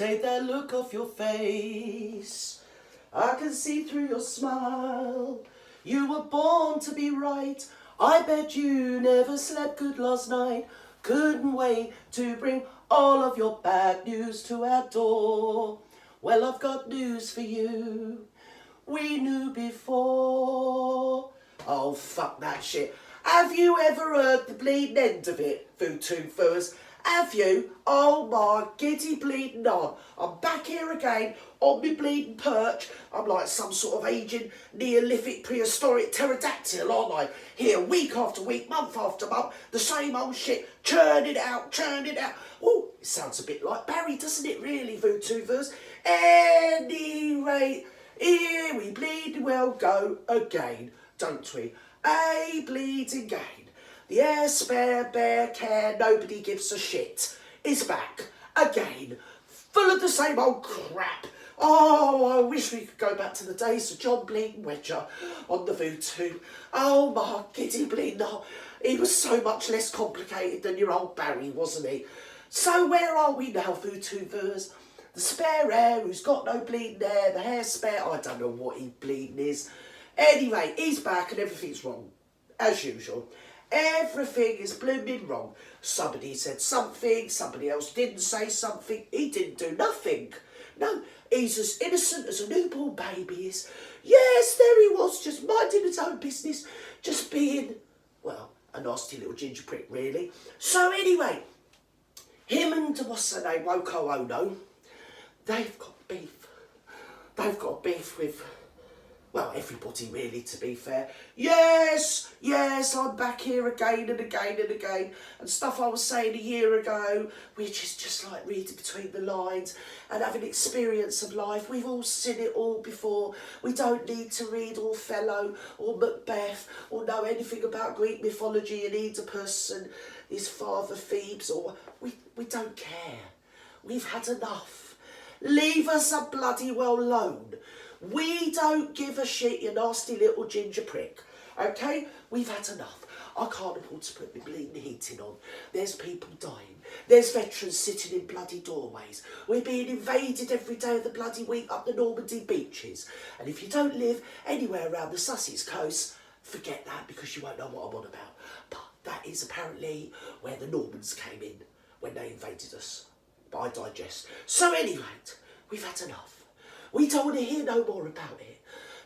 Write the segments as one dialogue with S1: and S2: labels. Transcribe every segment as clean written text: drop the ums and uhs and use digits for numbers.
S1: Take that look off your face. I can see through your smile. You were born to be right. I bet you never slept good last night. Couldn't wait to bring all of your bad news to our door. Well, I've got news for you. We knew before. Oh, fuck that shit. Have you ever heard the bleeding end of it, Voodoo Furs? Have you? Oh my giddy bleeding on. I'm back here again on my bleeding perch. I'm like some sort of aging Neolithic prehistoric pterodactyl, aren't I? Here week after week, month after month, the same old shit, churn it out. Oh, it sounds a bit like Barry, doesn't it really, Voodoo Furs? Anyway, here we bleed well go again, don't we? A bleeding gain. The air spare bear care nobody gives a shit is back again, full of the same old crap. Oh, I wish we could go back to the days of John Bleeding Wedger on the Voodoo. Oh my giddy bleeding, oh, he was so much less complicated than your old Barry, wasn't he? So where are we now, Voodoo Vers? The spare hair who's got no bleeding hair, the hair spare, I don't know what he bleeding is. Anyway, he's back and everything's wrong, as usual. Everything is blooming wrong. Somebody said something, somebody else didn't say something. He didn't do nothing. No, he's as innocent as a newborn baby is. Yes, there he was, just minding his own business, just being, well, a nasty little ginger prick, really. So anyway, him and, what's her name, Woko Ono, they've got beef. They've got beef with, well, everybody really, to be fair. Yes, I'm back here again and again and again. And stuff I was saying a year ago, which is just like reading between the lines and having experience of life. We've all seen it all before. We don't need to read Othello or Macbeth or know anything about Greek mythology and Oedipus and his father Thebes. Or we don't care. We've had enough. Leave us a bloody well alone. We don't give a shit, you nasty little ginger prick. Okay? We've had enough. I can't afford to put my bleeding heating on. There's people dying. There's veterans sitting in bloody doorways. We're being invaded every day of the bloody week up the Normandy beaches. And if you don't live anywhere around the Sussex coast, forget that because you won't know what I'm on about. But that is apparently where the Normans came in when they invaded us. But I digest. So anyway, we've had enough. We don't want to hear no more about it.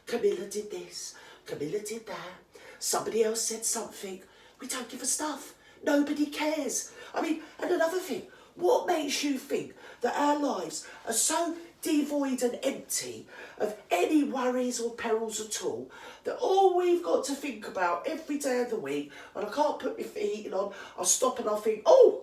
S1: Camilla did this, Camilla did that, somebody else said something. We don't give a stuff. Nobody cares. I mean, and another thing, what makes you think that our lives are so devoid and empty of any worries or perils at all, that all we've got to think about every day of the week, when I can't put my feet on, I'll stop and I'll think, oh,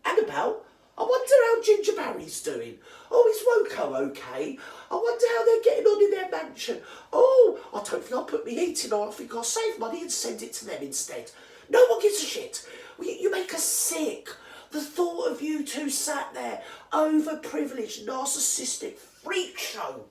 S1: Annabelle, I wonder how Ginger Barry's doing. Oh, is Woko okay? I wonder how they're getting on in their mansion. Oh, I don't think I'll put my heating on. I think I'll save money and send it to them instead. No one gives a shit. You make us sick. The thought of you two sat there, overprivileged, narcissistic, freak show.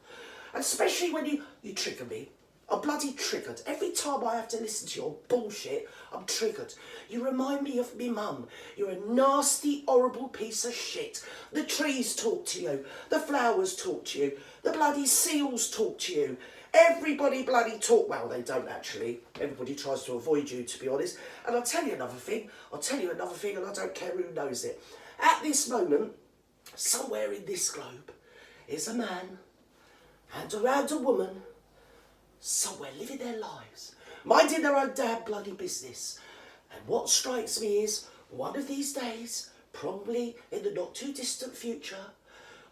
S1: And especially when you trigger me. I'm bloody triggered. Every time I have to listen to your bullshit, I'm triggered. You remind me of me mum. You're a nasty, horrible piece of shit. The trees talk to you. The flowers talk to you. The bloody seals talk to you. Everybody bloody talk. Well, they don't actually. Everybody tries to avoid you, to be honest. And I'll tell you another thing. and I don't care who knows it. At this moment, somewhere in this globe, is a man and around a woman, somewhere living their lives, minding their own damn bloody business. And what strikes me is, one of these days, probably in the not too distant future,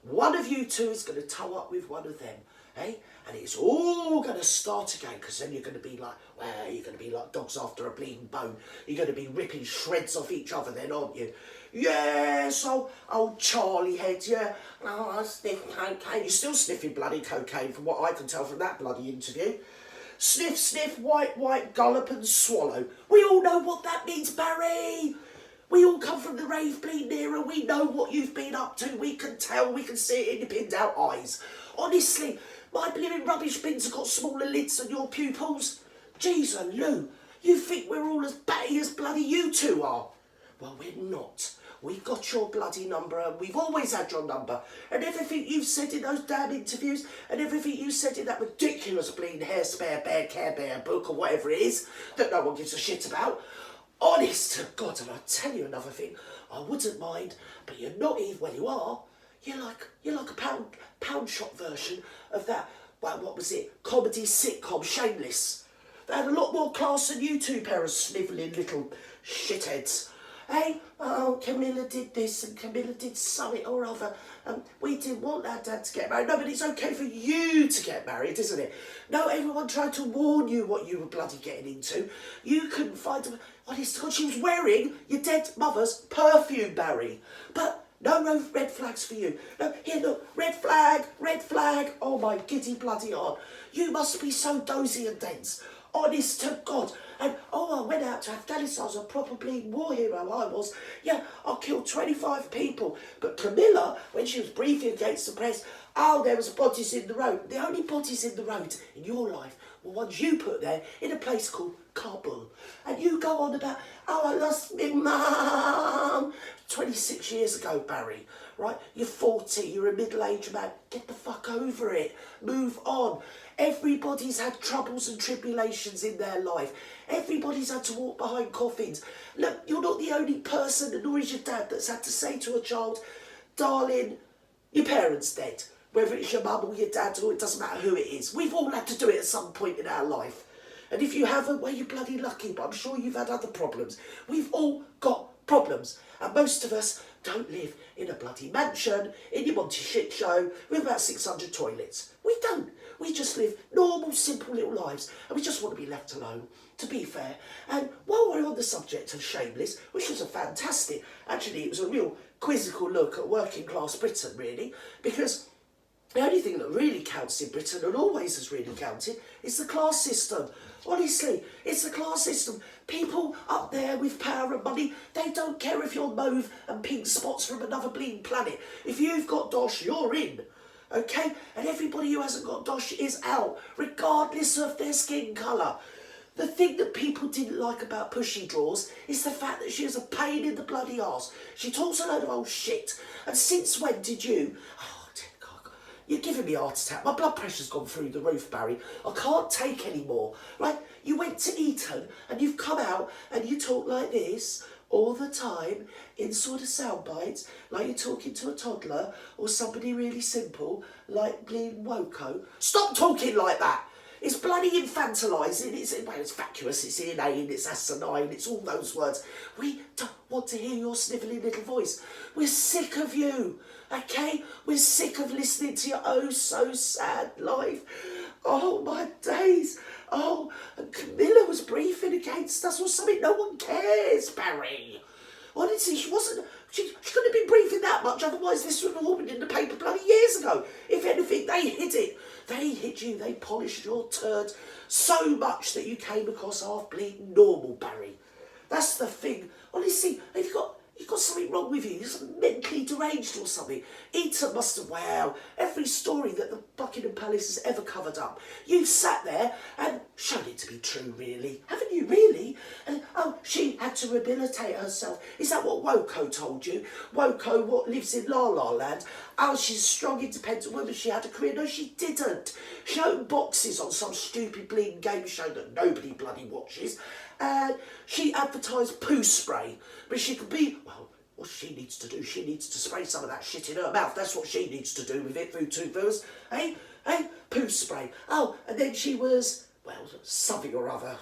S1: one of you two is going to toe up with one of them, eh? And it's all going to start again, because then you're going to be like, well, you're going to be like dogs after a bleeding bone. You're going to be ripping shreds off each other then, aren't you? Yes, old Charlie head, yeah. Oh, I sniff cocaine. You're still sniffing bloody cocaine from what I can tell from that bloody interview. Sniff, sniff, white, gullop and swallow. We all know what that means, Barry. We all come from the rave bleeding era. We know what you've been up to. We can tell. We can see it in your pinned out eyes. Honestly, my blooming rubbish bins have got smaller lids than your pupils. Jeez and Lou, you think we're all as batty as bloody you two are? Well, we're not. we've got your bloody number and we've always had your number. And everything you've said in those damn interviews and everything you said in that ridiculous bleeding hair spare bear care bear book or whatever it is that no one gives a shit about. Honest to God, and I'll tell you another thing, I wouldn't mind, but you're not even, well you are, you're like a pound shop version of that, well, what was it, comedy sitcom Shameless. They had a lot more class than you two pair of snivelling little shitheads. Hey, oh, Camilla did this and Camilla did something or other. We didn't want our dad to get married. No, but it's okay for you to get married, isn't it? No, everyone tried to warn you what you were bloody getting into. You couldn't find them. Honest to God, she was wearing your dead mother's perfume, Barry. But no red flags for you. No, here, look, red flag. Oh, my giddy bloody heart. You must be so dozy and dense. Honest to God. And, I went out to Afghanistan. I was a proper bleeding war hero, I was. Yeah, I killed 25 people. But Camilla, when she was briefing against the press, there was bodies in the road. The only bodies in the road in your life were ones you put there in a place called Kabul. And you go on about, I lost my mum 26 years ago, Barry. Right? You're 40, you're a middle-aged man. Get the fuck over it. Move on. Everybody's had troubles and tribulations in their life. Everybody's had to walk behind coffins. Look, you're not the only person, nor is your dad, that's had to say to a child, darling, your parents dead. Whether it's your mum or your dad, or it doesn't matter who it is. We've all had to do it at some point in our life. And if you haven't, well, you're bloody lucky, but I'm sure you've had other problems. We've all got problems. And most of us don't live in a bloody mansion, in your Monty shit show, with about 600 toilets. We don't. We just live normal, simple little lives, and we just want to be left alone, to be fair. And while we're on the subject of Shameless, which was actually it was a real quizzical look at working class Britain, really, because the only thing that really counts in Britain, and always has really counted, is the class system. Honestly, it's the class system. People up there with power and money, they don't care if you're mauve and pink spots from another bleeding planet. If you've got dosh, you're in. Okay? And everybody who hasn't got dosh is out, regardless of their skin colour. The thing that people didn't like about Pushy Draws is the fact that she was a pain in the bloody arse. She talks a load of old shit. And since when did you... Oh, dear God. You're giving me a heart attack. My blood pressure's gone through the roof, Barry. I can't take any more. Right? You went to Eton and you've come out and you talk like this all the time in sort of sound bites, like you're talking to a toddler or somebody really simple, like bleeding Woko. Stop talking like that! It's bloody infantilising, it's vacuous, it's inane, it's asinine, it's all those words. We don't want to hear your snivelling little voice. We're sick of you, okay? We're sick of listening to your oh so sad life. Oh my days. Oh, and Camilla was briefing against us or something. No one cares, Barry. Honestly, she couldn't have been briefing that much, otherwise this would have all been in the paper bloody years ago. If anything, they hid it. They hid you, they polished your turd so much that you came across half bleeding normal, Barry. That's the thing. Honestly, you've got something wrong with you. You're mentally deranged or something. Eton must have, wow, every story that the Buckingham Palace has ever covered up, you've sat there and shown it to be true, really. Haven't you, really? And, she had to rehabilitate herself. Is that what Woko told you? Woko, what lives in La La Land? Oh, she's a strong, independent woman. She had a career. No, she didn't. She opened boxes on some stupid bleeding game show that nobody bloody watches. And she advertised poo spray. But she could be, well, what she needs to do, she needs to spray some of that shit in her mouth. That's what she needs to do with it, food tubers. Hey, poo spray. Oh, and then she was, well, something or other.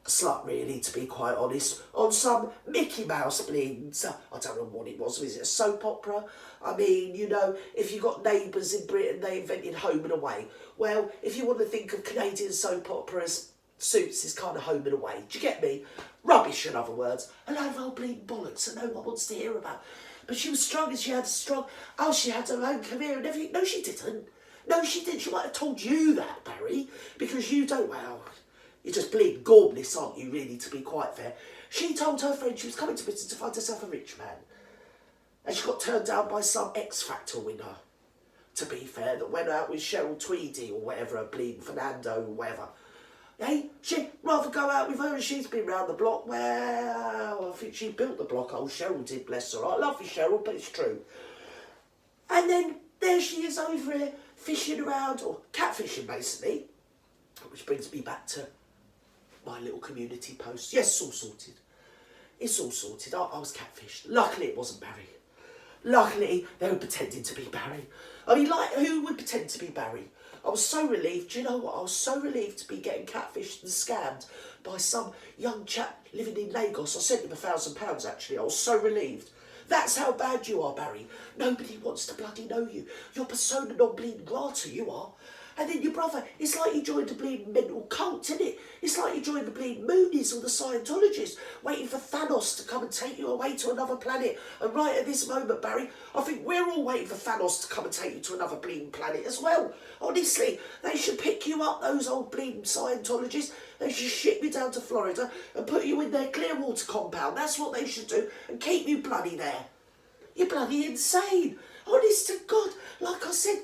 S1: A slut, really, to be quite honest, on some Mickey Mouse bleeding. I don't know what it was. Was it a soap opera? I mean, you know, if you got Neighbours in Britain, they invented Home and Away. Well, if you want to think of Canadian soap operas, Suits is kind of Home and Away. Do you get me? Rubbish, in other words. A load of old bleeding bollocks that no one wants to hear about. But she was strong and she had she had her own career and everything. No, she didn't. No, she didn't. She might have told you that, Barry, because you don't, well, you're just bleeding gormless, aren't you, really, to be quite fair. She told her friend she was coming to Britain to find herself a rich man. And she got turned down by some X Factor winner, to be fair, that went out with Cheryl Tweedy or whatever, a bleeding Fernando or whatever. She'd rather go out with her, and she's been round the block. Well, I think she built the block, old Cheryl did, bless her. I love you, Cheryl, but it's true. And then there she is over here, fishing around, or catfishing basically, which brings me back to my little community post. Yes, it's all sorted. It's all sorted. I was catfished. Luckily, it wasn't Barry. Luckily, they were pretending to be Barry. I mean, like, who would pretend to be Barry? I was so relieved. Do you know what? I was so relieved to be getting catfished and scammed by some young chap living in Lagos. I sent him £1,000, actually. I was so relieved. That's how bad you are, Barry. Nobody wants to bloody know you. You're persona non grata, you are. And then your brother, it's like you joined a bleeding mental cult, isn't it? It's like you joined the bleeding Moonies or the Scientologists, waiting for Thanos to come and take you away to another planet. And right at this moment, Barry, I think we're all waiting for Thanos to come and take you to another bleeding planet as well. Honestly, they should pick you up, those old bleeding Scientologists. They should ship you down to Florida and put you in their Clearwater compound. That's what they should do, and keep you bloody there. You're bloody insane. Honest to God, like I said,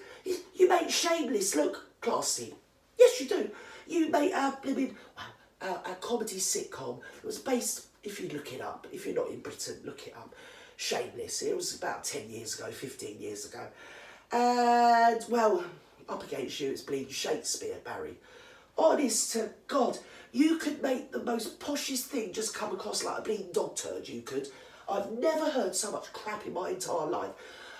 S1: you make Shameless look classy. Yes, you do. You make our comedy sitcom. It was based, if you look it up, if you're not in Britain, look it up. Shameless. It was about 10 years ago, 15 years ago. And, well, up against you, it's bleeding Shakespeare, Barry. Honest to God, you could make the most poshest thing just come across like a bleeding dog turd, you could. I've never heard so much crap in my entire life.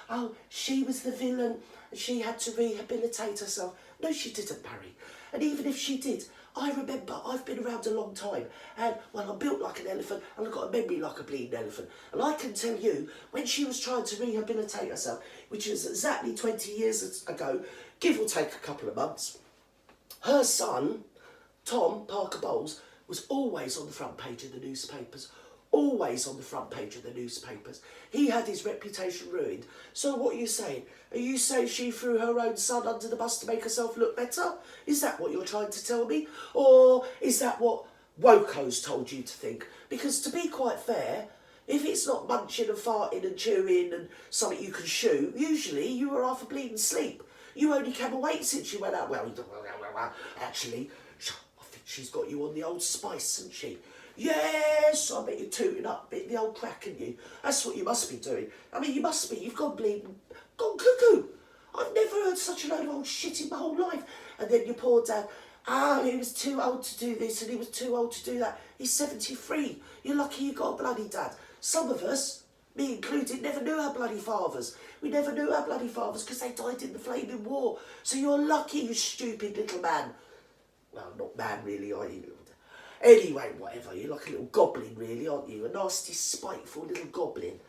S1: Oh, she was the villain and she had to rehabilitate herself. No, she didn't, Barry. And even if she did, I remember I've been around a long time and, well, I'm built like an elephant and I've got a memory like a bleeding elephant. And I can tell you, when she was trying to rehabilitate herself, which was exactly 20 years ago, give or take a couple of months, her son, Tom Parker Bowles, was always on the front page of the newspapers. Always on the front page of the newspapers. He had his reputation ruined. So what are you saying? Are you saying she threw her own son under the bus to make herself look better? Is that what you're trying to tell me? Or is that what Woko's told you to think? Because to be quite fair, if it's not munching and farting and chewing and something you can shoot, usually you were half a bleeding sleep. You only came awake since you went out. Well, actually, I think she's got you on the old spice, hasn't she? Yes, I bet you're tooting up, bit the old crack in you. That's what you must be doing. I mean, you must be. You've gone bleeding, gone cuckoo. I've never heard such a load of old shit in my whole life. And then your poor dad, he was too old to do this and he was too old to do that. He's 73. You're lucky you got a bloody dad. Some of us, me included, never knew our bloody fathers. We never knew our bloody fathers because they died in the flaming war. So you're lucky, you stupid little man. Well, not man really, are you? Anyway, whatever, you're like a little goblin really, aren't you? A nasty, spiteful little goblin.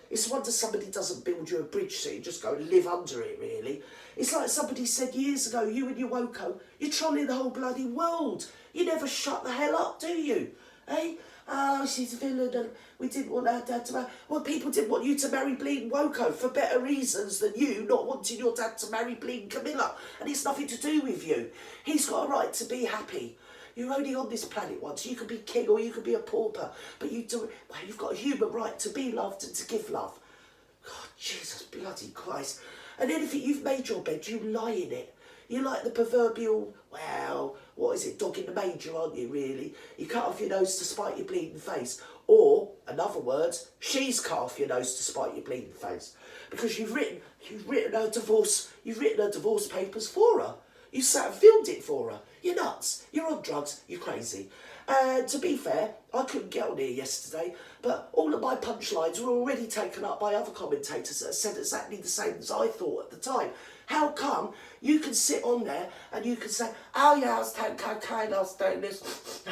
S1: It's a wonder somebody doesn't build you a bridge so you just go and live under it, really. It's like somebody said years ago, you and your Woko, you're trolling the whole bloody world. You never shut the hell up, do you? Eh? Oh, she's a villain and we didn't want our dad to marry. Well, people didn't want you to marry bleeding Woko for better reasons than you not wanting your dad to marry bleeding Camilla. And it's nothing to do with you. He's got a right to be happy. You're only on this planet once. You could be king or you could be a pauper. But you've got a human right to be loved and to give love. God, Jesus bloody Christ. And then if you've made your bed, you lie in it. You're like the proverbial, well, what is it, dog in the manger, aren't you, really? You cut off your nose to spite your bleeding face. Or, in other words, she's cut off your nose to spite your bleeding face. Because you've written her divorce papers for her. You sat and filmed it for her. You're nuts. You're on drugs. You're crazy. And to be fair, I couldn't get on here yesterday, but all of my punchlines were already taken up by other commentators that said exactly the same as I thought at the time. How come you can sit on there and you can say, oh yeah, I was taking cocaine, I was doing this,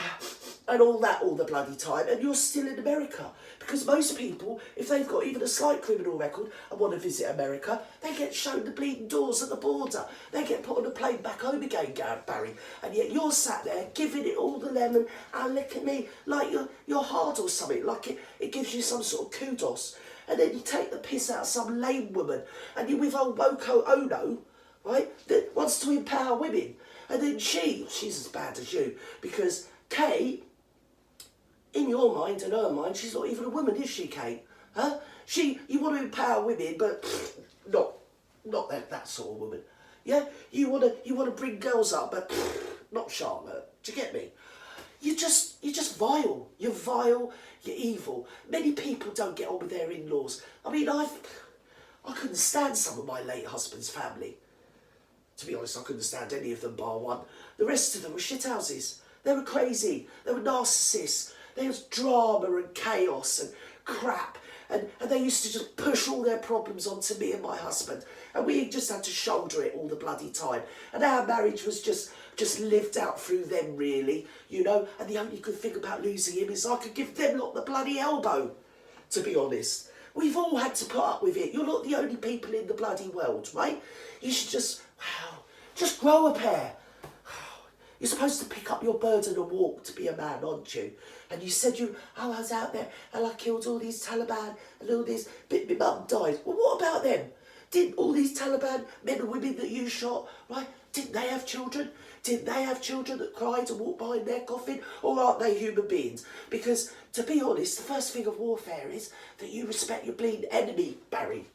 S1: and all that all the bloody time, and you're still in America? Because most people, if they've got even a slight criminal record and want to visit America, they get shown the bleeding doors at the border. They get put on a plane back home again, Gareth Barry. And yet you're sat there giving it all the lemon, and look at me, like you're hard or something, like it gives you some sort of kudos. And then you take the piss out of some lame woman, and you're with old Woko Ono, right, that wants to empower women. And then she's as bad as you, because Kate, in your mind and her mind, she's not even a woman, is she, Kate? Huh? You want to empower women, but not that sort of woman. Yeah? You want to bring girls up, but not Charlotte. Do you get me? You're just vile. You're vile. You're evil. Many people don't get on with their in-laws. I mean, I couldn't stand some of my late husband's family. To be honest, I couldn't stand any of them bar one. The rest of them were shithouses. They were crazy. They were narcissists. There was drama and chaos and crap. And they used to just push all their problems onto me and my husband. And we just had to shoulder it all the bloody time. And our marriage was just lived out through them, really, you know. And the only good thing about losing him is I could give them lot the bloody elbow, to be honest. We've all had to put up with it. You're not the only people in the bloody world, right? You should just grow a pair. You're supposed to pick up your burden and walk to be a man, aren't you? And you said I was out there and I killed all these Taliban and all this, but my mum died. Well, what about them? Didn't all these Taliban men and women that you shot, right, didn't they have children? Didn't they have children that cried and walked behind their coffin? Or aren't they human beings? Because, to be honest, the first thing of warfare is that you respect your bleeding enemy, Barry.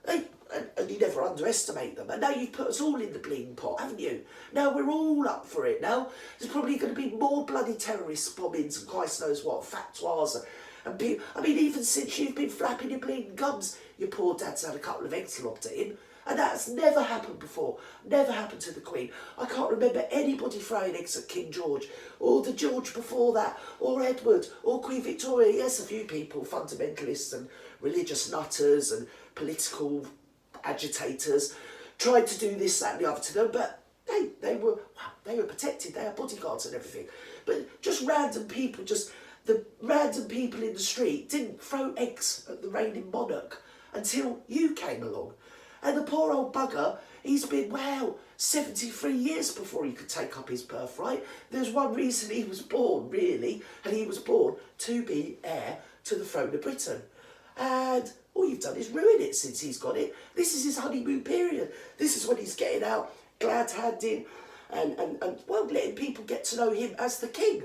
S1: And you never underestimate them. And now you've put us all in the bleeding pot, haven't you? Now we're all up for it. Now there's probably going to be more bloody terrorist bombings and Christ knows what, fatwas. And people, I mean, even since you've been flapping your bleeding gums, your poor dad's had a couple of eggs lobbed at him. And that's never happened before. Never happened to the Queen. I can't remember anybody throwing eggs at King George, or the George before that, or Edward, or Queen Victoria. Yes, a few people, fundamentalists and religious nutters and political agitators, tried to do this, that and the other to them, but they were protected. They had bodyguards and everything. But just random people, the random people in the street didn't throw eggs at the reigning monarch until you came along. And the poor old bugger, he's been, 73 years before he could take up his birthright. There's one reason he was born, really, and he was born to be heir to the throne of Britain. And all you've done is ruin it since he's got it. This is his honeymoon period. This is when he's getting out, glad-handing, and letting people get to know him as the king.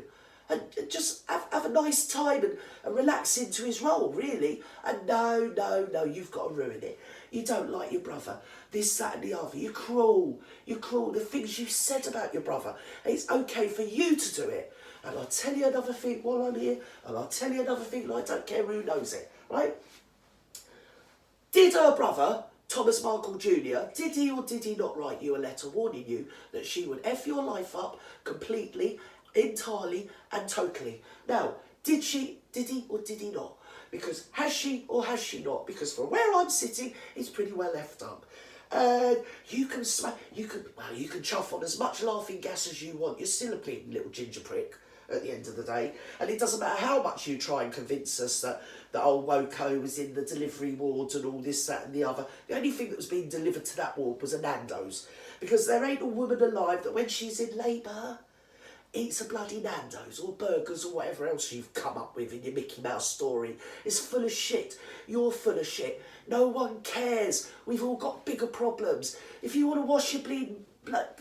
S1: And just have a nice time and relax into his role, really. And no, you've got to ruin it. You don't like your brother, this, that and the other. You're cruel. The things you said about your brother. And it's okay for you to do it. And I'll tell you another thing while I'm here, and I'll tell you another thing, and I don't care who knows it, right? Did her brother, Thomas Markle Jr., did he or did he not write you a letter warning you that she would F your life up completely, entirely and totally? Now, did he or did he not? Because has she or has she not? Because from where I'm sitting, it's pretty well left up. And you can chuff on as much laughing gas as you want. You're still a bleeding little ginger prick at the end of the day. And it doesn't matter how much you try and convince us that old Woko was in the delivery ward and all this, that and the other. The only thing that was being delivered to that ward was a Nando's. Because there ain't a woman alive that when she's in labour eats a bloody Nando's or burgers or whatever else you've come up with in your Mickey Mouse story. It's full of shit. You're full of shit. No one cares. We've all got bigger problems. If you want to wash your bleeding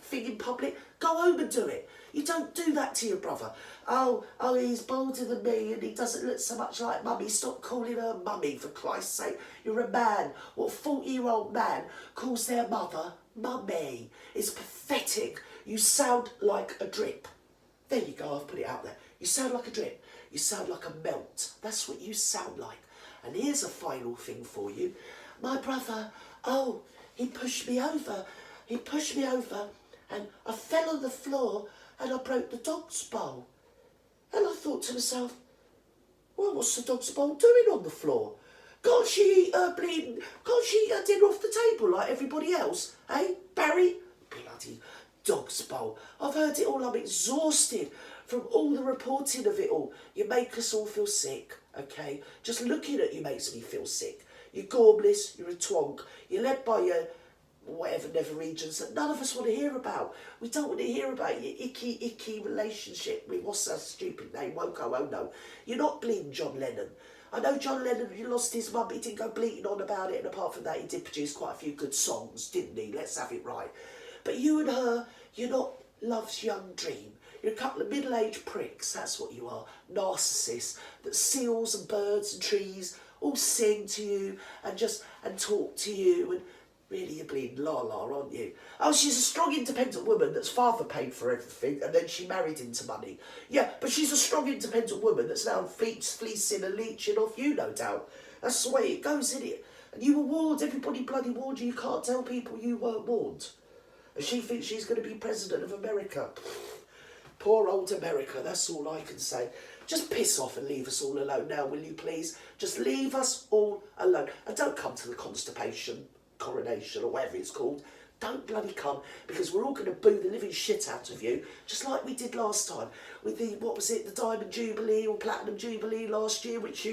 S1: thing in public, go home and do it. You don't do that to your brother. Oh, he's bolder than me and he doesn't look so much like mummy. Stop calling her mummy, for Christ's sake. You're a man. What 40-year-old man calls their mother mummy? It's pathetic. You sound like a drip. There you go, I've put it out there. You sound like a drip. You sound like a melt. That's what you sound like. And here's a final thing for you. My brother, he pushed me over. He pushed me over and I fell on the floor and I broke the dog's bowl. And I thought to myself, well, what's the dog's bowl doing on the floor? Can't she eat her dinner off the table like everybody else? Eh, Barry? Bloody dog's bowl. I've heard it all. I'm exhausted from all the reporting of it all. You make us all feel sick, okay? Just looking at you makes me feel sick. You're gormless, you're a twonk. You're led by your whatever nether regions that none of us want to hear about. We don't want to hear about your icky relationship with what's that stupid name, Woko, oh no. You're not bleeding John Lennon. I know John Lennon, he lost his mum, he didn't go bleating on about it, and apart from that, he did produce quite a few good songs, didn't he? Let's have it right. But you and her, you're not love's young dream. You're a couple of middle-aged pricks, that's what you are. Narcissists, that seals and birds and trees all sing to you and talk to you, and Really, you're bleeding la-la, aren't you? Oh, she's a strong, independent woman that's father paid for everything and then she married into money. Yeah, but she's a strong, independent woman that's now fleecing and leeching off you, no doubt. That's the way it goes, isn't it? And you were warned, everybody bloody warned you. You can't tell people you weren't warned. And she thinks she's going to be president of America. Poor old America, that's all I can say. Just piss off and leave us all alone now, will you please? Just leave us all alone. And don't come to the constipation coronation or whatever it's called. Don't bloody come, because we're all going to boo the living shit out of you, just like we did last time with the, what was it, the Diamond Jubilee or Platinum Jubilee last year, which you